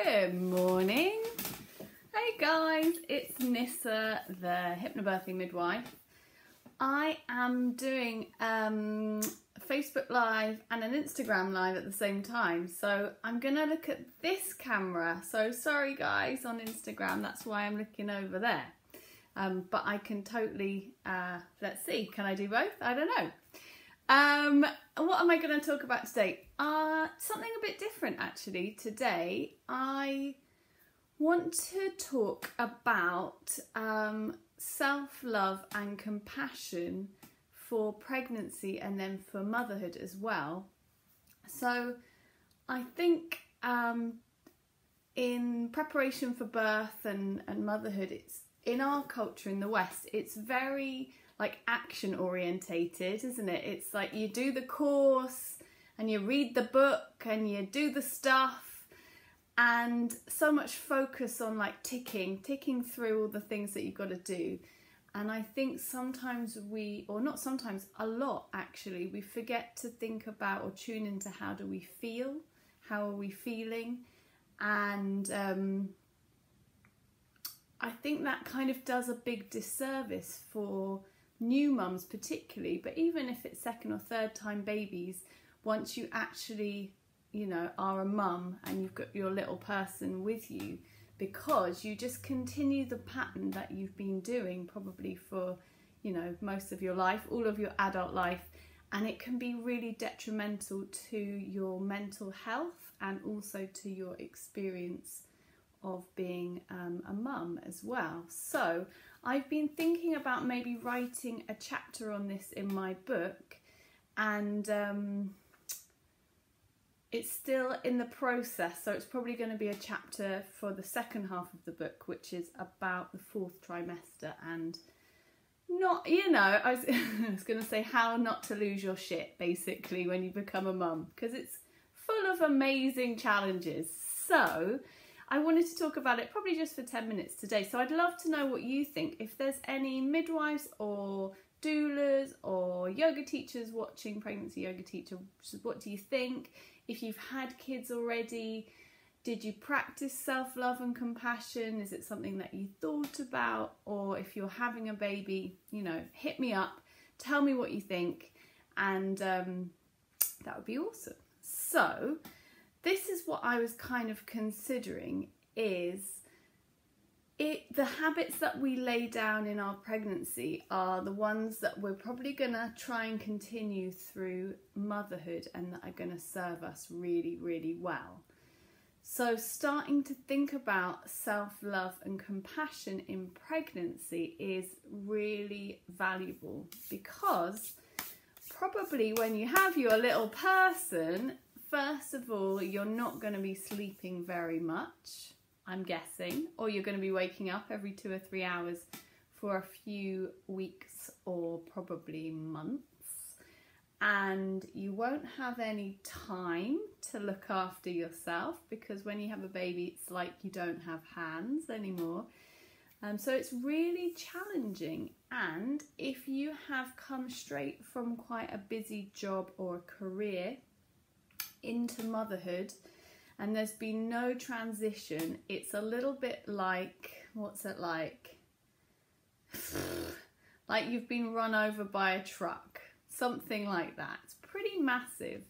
Good morning. Hey guys, it's Nissa, the Hypnobirthing Midwife. I am doing Facebook Live and an Instagram Live at the same time. So I'm going to look at this camera. So sorry guys on Instagram, that's why I'm looking over there. But I can totally, let's see, can I do both? I don't know. What am I going to talk about today? Something a bit different actually. Today I want to talk about self-love and compassion for pregnancy and then for motherhood as well. So I think in preparation for birth and motherhood, it's in our culture in the West, it's very like action orientated, isn't it? It's like you do the course and you read the book and you do the stuff, and so much focus on like ticking through all the things that you've got to do. And I think sometimes a lot actually, we forget to think about or tune into how do we feel, how are we feeling, and I think that kind of does a big disservice for new mums particularly, but even if it's second or third time babies, once you actually, you know, are a mum and you've got your little person with you, because you just continue the pattern that you've been doing probably for, you know, most of your life, all of your adult life, and it can be really detrimental to your mental health and also to your experience of being a mum as well. So I've been thinking about maybe writing a chapter on this in my book, and it's still in the process, so it's probably going to be a chapter for the second half of the book, which is about the fourth trimester and not, you know, I was going to say how not to lose your shit basically when you become a mum, because it's full of amazing challenges. So I wanted to talk about it probably just for 10 minutes today. So I'd love to know what you think. If there's any midwives or doulas or yoga teachers watching, pregnancy yoga teachers, what do you think? If you've had kids already, did you practice self-love and compassion? Is it something that you thought about? Or if you're having a baby, you know, hit me up, tell me what you think, and that would be awesome. So this is what I was kind of considering, is the habits that we lay down in our pregnancy are the ones that we're probably going to try and continue through motherhood and that are going to serve us really, really well. So starting to think about self-love and compassion in pregnancy is really valuable, because probably when you have your little person, first of all, you're not going to be sleeping very much, I'm guessing, or you're going to be waking up every 2 or 3 hours for a few weeks or probably months, and you won't have any time to look after yourself, because when you have a baby it's like you don't have hands anymore. So it's really challenging, and if you have come straight from quite a busy job or a career into motherhood and there's been no transition, it's a little bit like, what's it like? Like you've been run over by a truck, something like that. It's pretty massive.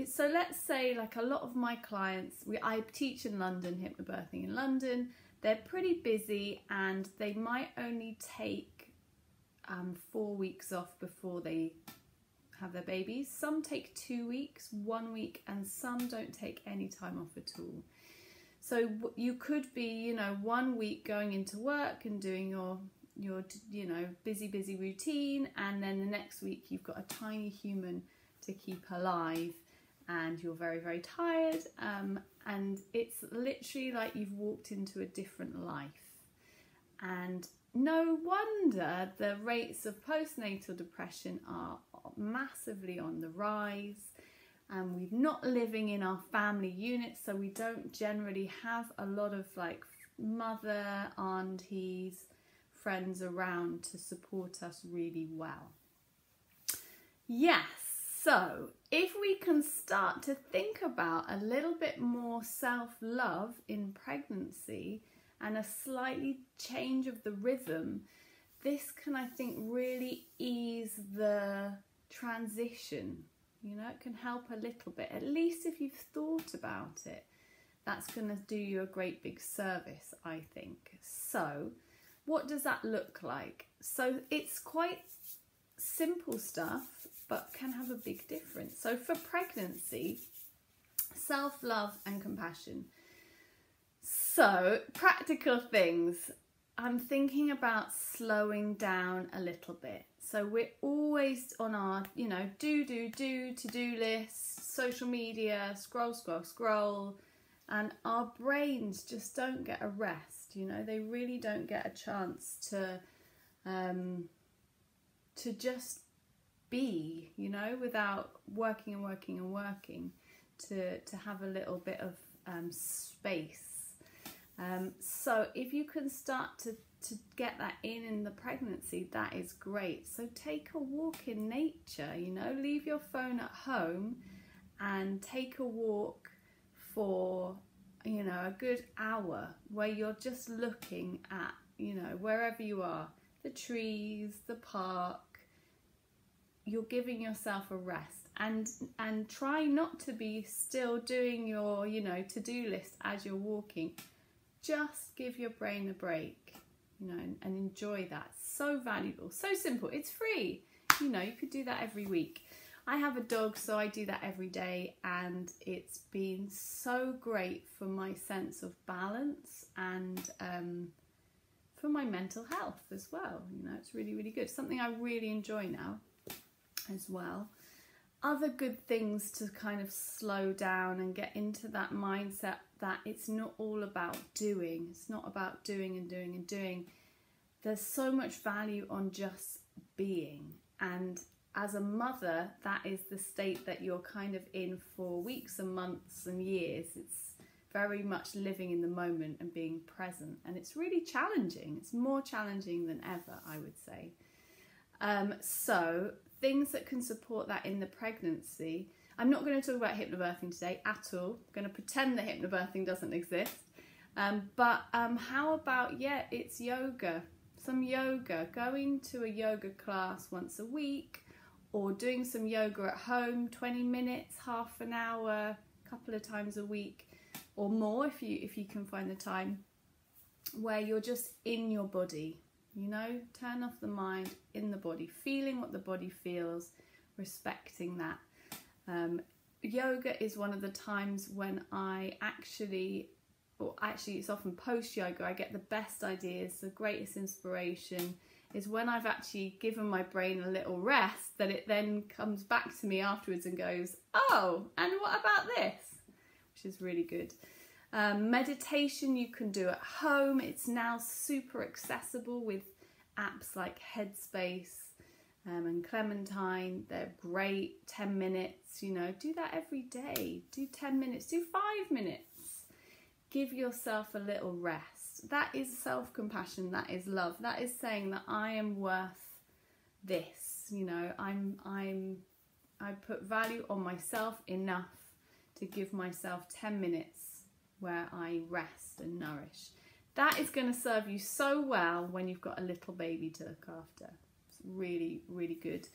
So let's say, like a lot of my clients, I teach in London, hypnobirthing in London, they're pretty busy and they might only take 4 weeks off before they have their babies. Some take 2 weeks, 1 week, and some don't take any time off at all. So you could be, you know, 1 week going into work and doing your you know, busy routine, and then the next week you've got a tiny human to keep alive and you're very, very tired, and it's literally like you've walked into a different life. And no wonder the rates of postnatal depression are massively on the rise, and we're not living in our family units, so we don't generally have a lot of like mother, aunties, friends around to support us really well. Yes, So if we can start to think about a little bit more self-love in pregnancy and a slightly change of the rhythm, this can, I think, really ease the transition. You know, it can help a little bit, at least if you've thought about it. That's going to do you a great big service, I think. So what does that look like? So it's quite simple stuff, but can have a big difference. So for pregnancy, self-love and compassion. So practical things. I'm thinking about slowing down a little bit. So we're always on our, you know, to-do lists, social media, scroll, and our brains just don't get a rest. You know, they really don't get a chance to just be, you know, without working, to have a little bit of space. So if you can start to get that in the pregnancy, that is great. So take a walk in nature, you know, leave your phone at home and take a walk for, you know, a good hour where you're just looking at, you know, wherever you are, the trees, the park. You're giving yourself a rest, and try not to be still doing your, you know, to-do list as you're walking. Just give your brain a break, you know, and enjoy that. So valuable, so simple. It's free. You know, you could do that every week. I have a dog, so I do that every day, and it's been so great for my sense of balance and for my mental health as well. You know, it's really, really good. Something I really enjoy now as well. Other good things to kind of slow down and get into that mindset that it's not all about doing. It's not about doing and doing and doing. There's so much value on just being. And as a mother, that is the state that you're kind of in for weeks and months and years. It's very much living in the moment and being present. And it's really challenging. It's more challenging than ever, I would say. So things that can support that in the pregnancy. I'm not going to talk about hypnobirthing today at all. I'm going to pretend that hypnobirthing doesn't exist. But how about, it's yoga. Some yoga. Going to a yoga class once a week, or doing some yoga at home, 20 minutes, half an hour, a couple of times a week, or more if you can find the time, where you're just in your body. You know, turn off the mind, in the body, feeling what the body feels, respecting that. Yoga is one of the times when I actually it's often post-yoga, I get the best ideas, the greatest inspiration, is when I've actually given my brain a little rest, that it then comes back to me afterwards and goes, oh, and what about this? Which is really good. Meditation you can do at home. It's now super accessible with apps like Headspace and Clementine. They're great. 10 minutes, you know, do that every day. Do 10 minutes, do 5 minutes. Give yourself a little rest. That is self-compassion. That is love. That is saying that I am worth this. You know, I put value on myself enough to give myself 10 minutes where I rest and nourish. That is going to serve you so well when you've got a little baby to look after. It's really, really good.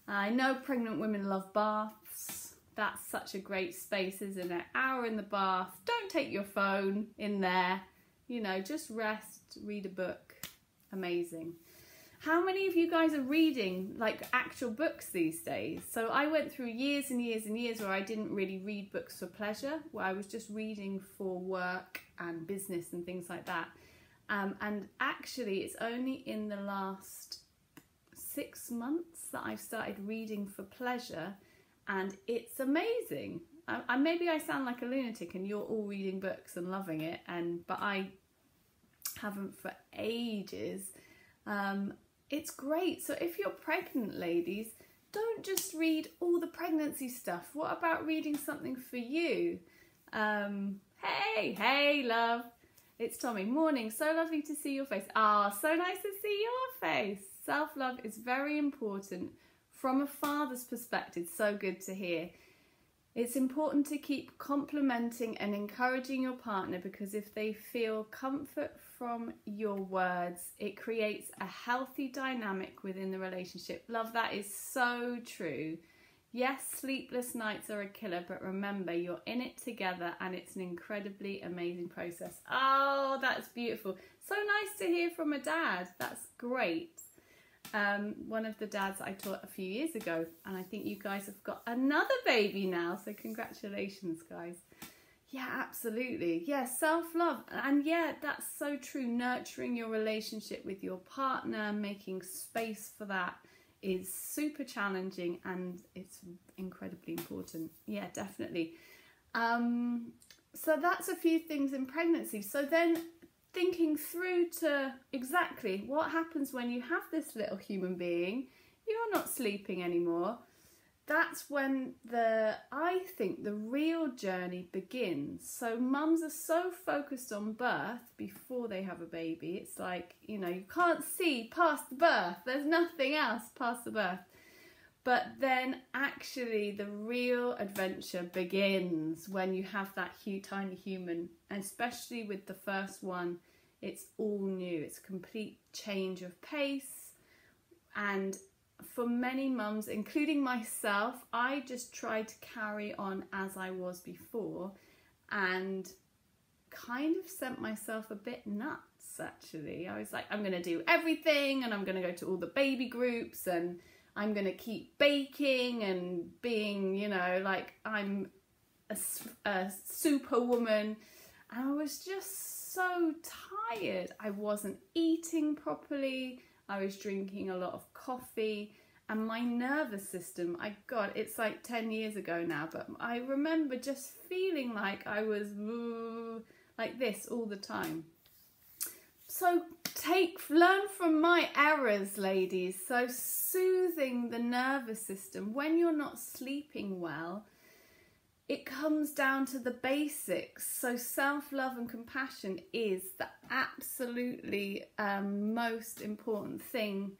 I know pregnant women love baths. That's such a great space, isn't it? Hour in the bath. Don't take your phone in there. You know, just rest, read a book. Amazing. How many of you guys are reading like actual books these days? So I went through years and years and years where I didn't really read books for pleasure, where I was just reading for work and business and things like that. And actually it's only in the last 6 months that I've started reading for pleasure, and it's amazing. Maybe I sound like a lunatic and you're all reading books and loving it, but I haven't for ages. It's great. So if you're pregnant, ladies, don't just read all the pregnancy stuff. What about reading something for you? Hey, love. It's Tommy. Morning. So lovely to see your face. Ah, so nice to see your face. Self-love is very important From a father's perspective, so good to hear. It's important to keep complimenting and encouraging your partner, because if they feel comfort from your words, it creates a healthy dynamic within the relationship. Love, that is so true. Yes, sleepless nights are a killer, but remember, you're in it together and it's an incredibly amazing process. Oh, that's beautiful. So nice to hear from a dad. That's great. One of the dads I taught a few years ago, and I think you guys have got another baby now, so congratulations, guys. Yeah, absolutely. Yeah, self-love. And yeah, that's so true. Nurturing your relationship with your partner, making space for that is super challenging, and it's incredibly important. Yeah, definitely. So that's a few things in pregnancy. So then thinking through to exactly what happens when you have this little human being, you're not sleeping anymore. That's when I think the real journey begins. So mums are so focused on birth before they have a baby. It's like, you know, you can't see past the birth. There's nothing else past the birth. But then actually the real adventure begins when you have that tiny human, and especially with the first one, it's all new. It's a complete change of pace. And for many mums, including myself, I just tried to carry on as I was before, and kind of sent myself a bit nuts, actually. I was like, I'm going to do everything, and I'm going to go to all the baby groups, and I'm going to keep baking and being, you know, like I'm a superwoman. And I was just so tired. I wasn't eating properly. I was drinking a lot of coffee, and my nervous system, it's like 10 years ago now, but I remember just feeling like I was like this all the time. So learn from my errors, ladies. So soothing the nervous system when you're not sleeping well, it comes down to the basics. So self-love and compassion is the absolutely most important thing,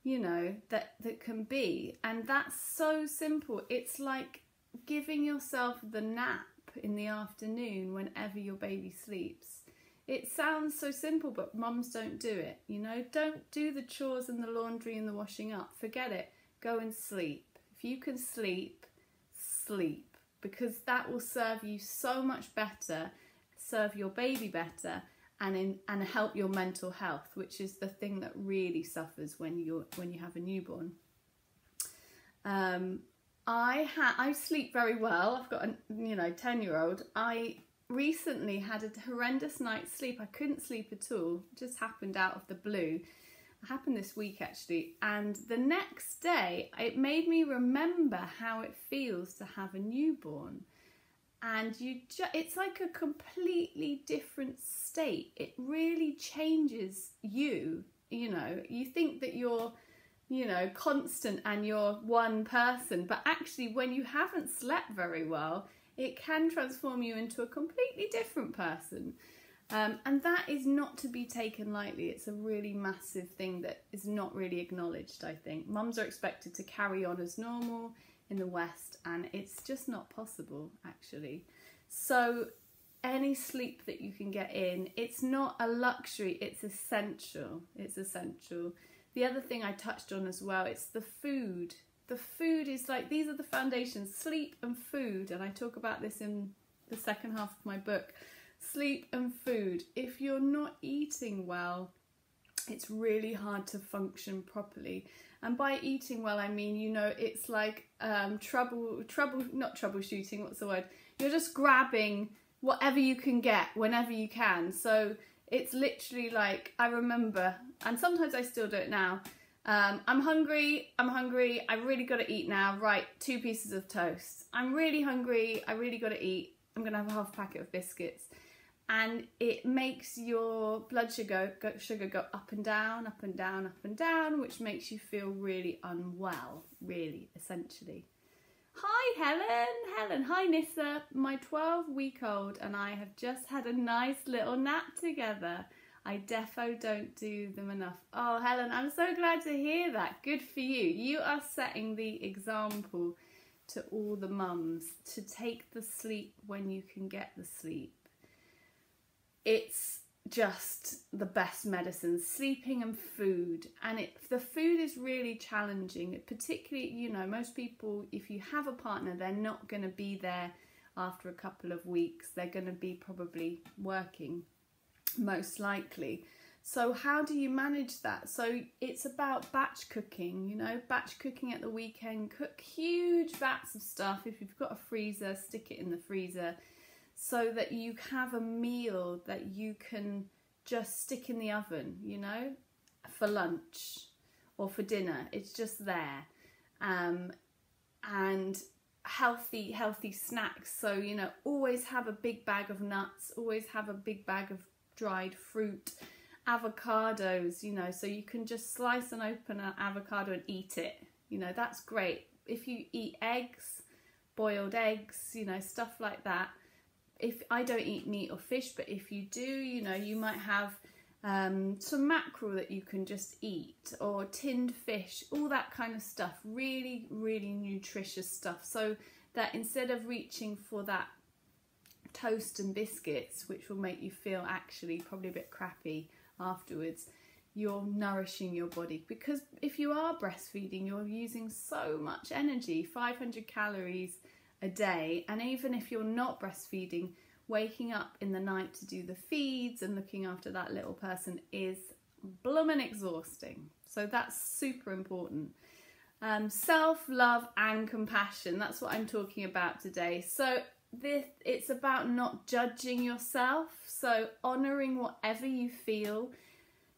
you know, that can be. And that's so simple. It's like giving yourself the nap in the afternoon whenever your baby sleeps. It sounds so simple, but mums don't do it, you know. Don't do the chores and the laundry and the washing up. Forget it. Go and sleep. If you can sleep, sleep. Because that will serve you so much better, serve your baby better, and help your mental health, which is the thing that really suffers when you have a newborn. I sleep very well. I've got a 10-year-old. I recently had a horrendous night's sleep. I couldn't sleep at all. It just happened out of the blue. It happened this week, actually, and the next day it made me remember how it feels to have a newborn. And it's like a completely different state. It really changes you. You know, you think that you're, you know, constant and you're one person, but actually when you haven't slept very well, it can transform you into a completely different person. And that is not to be taken lightly. It's a really massive thing that is not really acknowledged, I think. Mums are expected to carry on as normal in the West, and it's just not possible, actually. So any sleep that you can get in, it's not a luxury, it's essential. It's essential. The other thing I touched on as well, it's the food. The food is like, these are the foundations, sleep and food. And I talk about this in the second half of my book. Sleep and food. If you're not eating well, it's really hard to function properly. And by eating well, I mean, you know, it's like not troubleshooting, what's the word? You're just grabbing whatever you can get whenever you can. So it's literally like, I remember, and sometimes I still do it now. I'm hungry, I really got to eat now. Right, 2 pieces of toast. I'm really hungry, I really got to eat. I'm going to have a half packet of biscuits. And it makes your blood sugar go up and down, up and down, up and down, which makes you feel really unwell, really, essentially. Hi, Helen. Hi, Nissa. My 12-week-old and I have just had a nice little nap together. I defo don't do them enough. Oh, Helen, I'm so glad to hear that. Good for you. You are setting the example to all the mums to take the sleep when you can get the sleep. It's just the best medicine, sleeping and food. And the food is really challenging, particularly, you know, most people, if you have a partner, they're not going to be there after a couple of weeks. They're going to be probably working, most likely. So how do you manage that? So it's about batch cooking, you know, batch cooking at the weekend. Cook huge vats of stuff. If you've got a freezer, stick it in the freezer so that you have a meal that you can just stick in the oven, you know, for lunch or for dinner. It's just there. And healthy snacks. So, you know, always have a big bag of nuts, always have a big bag of dried fruit, avocados, you know, so you can just slice and open an avocado and eat it. You know, that's great. If you eat eggs, boiled eggs, you know, stuff like that. If I don't eat meat or fish, but if you do, you know, you might have some mackerel that you can just eat, or tinned fish, all that kind of stuff. Really, really nutritious stuff. So that instead of reaching for that toast and biscuits, which will make you feel actually probably a bit crappy afterwards, you're nourishing your body. Because if you are breastfeeding, you're using so much energy, 500 calories a day. And even if you're not breastfeeding, waking up in the night to do the feeds and looking after that little person is bloomin' exhausting. So that's super important. Self-love and compassion, that's what I'm talking about today. So it's about not judging yourself, so honouring whatever you feel.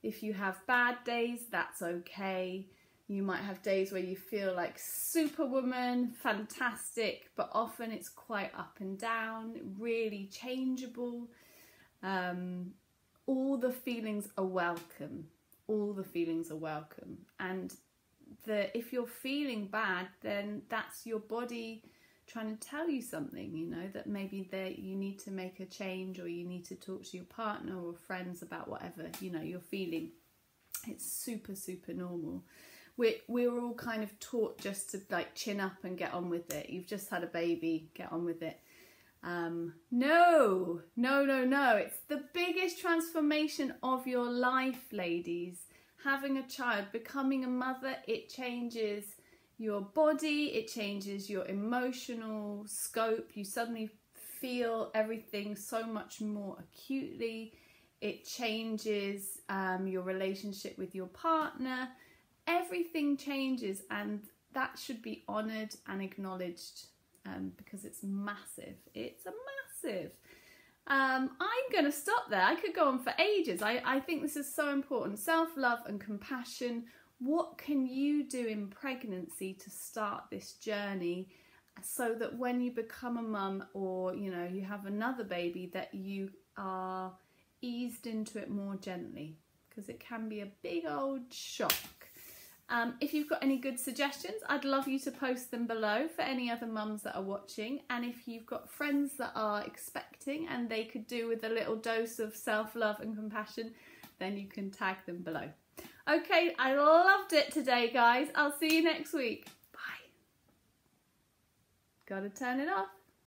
If you have bad days, that's okay. You might have days where you feel like superwoman, fantastic, but often it's quite up and down, really changeable. All the feelings are welcome. All the feelings are welcome. And if you're feeling bad, then that's your body trying to tell you something, you know, that maybe you need to make a change, or you need to talk to your partner or friends about whatever, you know, you're feeling. It's super, super normal. We're all kind of taught just to like chin up and get on with it. You've just had a baby, get on with it. No. It's the biggest transformation of your life, ladies. Having a child, becoming a mother, it changes your body, it changes your emotional scope. You suddenly feel everything so much more acutely. It changes your relationship with your partner. Everything changes, and that should be honoured and acknowledged because it's massive. It's a massive. I'm going to stop there. I could go on for ages. I think this is so important. Self-love and compassion. What can you do in pregnancy to start this journey so that when you become a mum, or, you know, you have another baby, that you are eased into it more gently, because it can be a big old shock. If you've got any good suggestions, I'd love you to post them below for any other mums that are watching. And if you've got friends that are expecting and they could do with a little dose of self-love and compassion, then you can tag them below. Okay, I loved it today, guys. I'll see you next week. Bye. Gotta turn it off.